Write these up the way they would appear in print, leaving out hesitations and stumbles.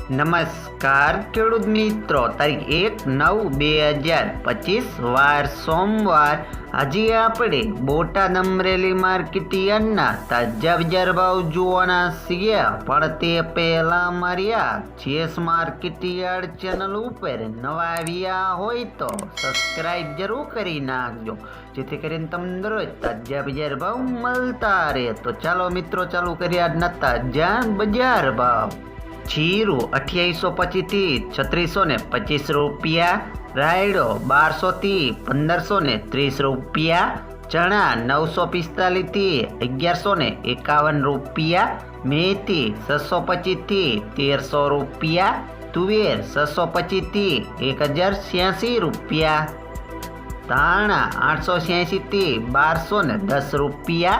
નમસ્કાર ખેડૂત મિત્રો, તારીખ 1/9/2025 વાર સોમવાર આજે આપણે બોટાદ અમરેલી માર્કેટ યાર્ડના તાજા બજાર ભાવ જોવાના છીએ, પણ તે પહેલા અમારી આ જેસ માર્કેટ યાર્ડ ચેનલ ઉપર નવા આવ્યા હોય તો સબસ્ક્રાઇબ જરૂર કરી નાખજો, જેથી કરીને તમને દરરોજ તાજા બજાર ભાવ મળતા રહે। તો ચાલો મિત્રો, ચાલુ કરીએ આજના તાજા બજાર ભાવ। जीरु 2825 थी 3625 रुपया, रायडो 1200 थी 1530 रुपया, चना 945 थी 1151 रुपया, मेथी 625 थी 1300 रुपया, तुवेर 625 थी 1086 रुपया, धाणा 886 थी 1210 रुपया,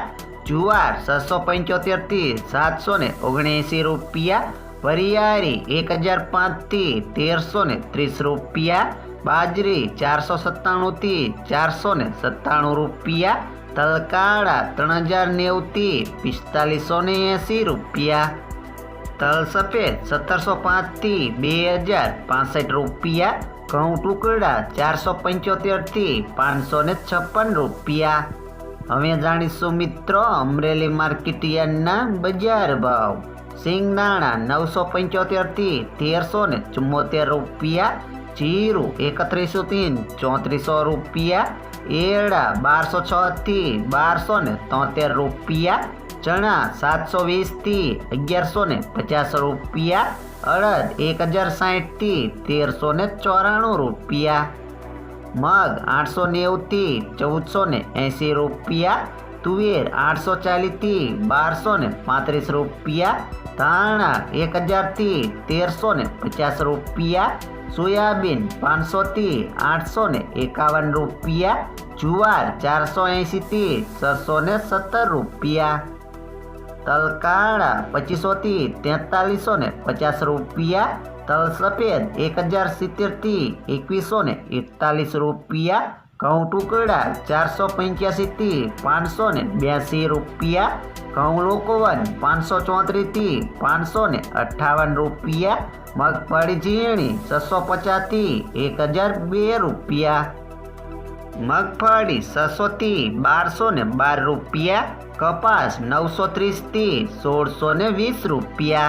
जुवार 675 थी 779 रुपया, वरियारी 1005 थी 1330 रुपया, बाजरी 497 थी 497 रुपया, तलकाड़ा 3090 थी 4580 रुपया, तल सफेद 1705 थी 2065 रुपया, घऊं टुकड़ा 475 थी 556 रुपया। हमें जाणीशुं मित्रों अमरेली मार्केट यार्डना बजार भाव। सींगदाणा 975 थी 1374 रुपया, जीरु 3100 थी 3400 रुपया, एड़ा 1206 थी 1273 रुपया, चना 720 थी 1150 रुपया, अड़द 1060 थी 1394 रुपया, मग 890 थी 1480 रुपया, तुवेर 840 थी 1235 रुपया, धाणा 1000 थी 1350 रुपया, सोयाबीन 500 थी 851 रुपया, जुवार 480 थी 670 रुपया, तलकाड़ा 2500 थी 4350 रुपया, तल सफेद 1070 थी 2141 रुपया, घऊं टुकड़ा 485 थी 582 रुपया, घऊं लोकोवन 534 थी 558 रुपया, मगफड़ी झीणी 650 थी 1002 रुपया, मगफड़ी 600 थी 1212 रुपया, कपास 930 थी 1620 रुपया।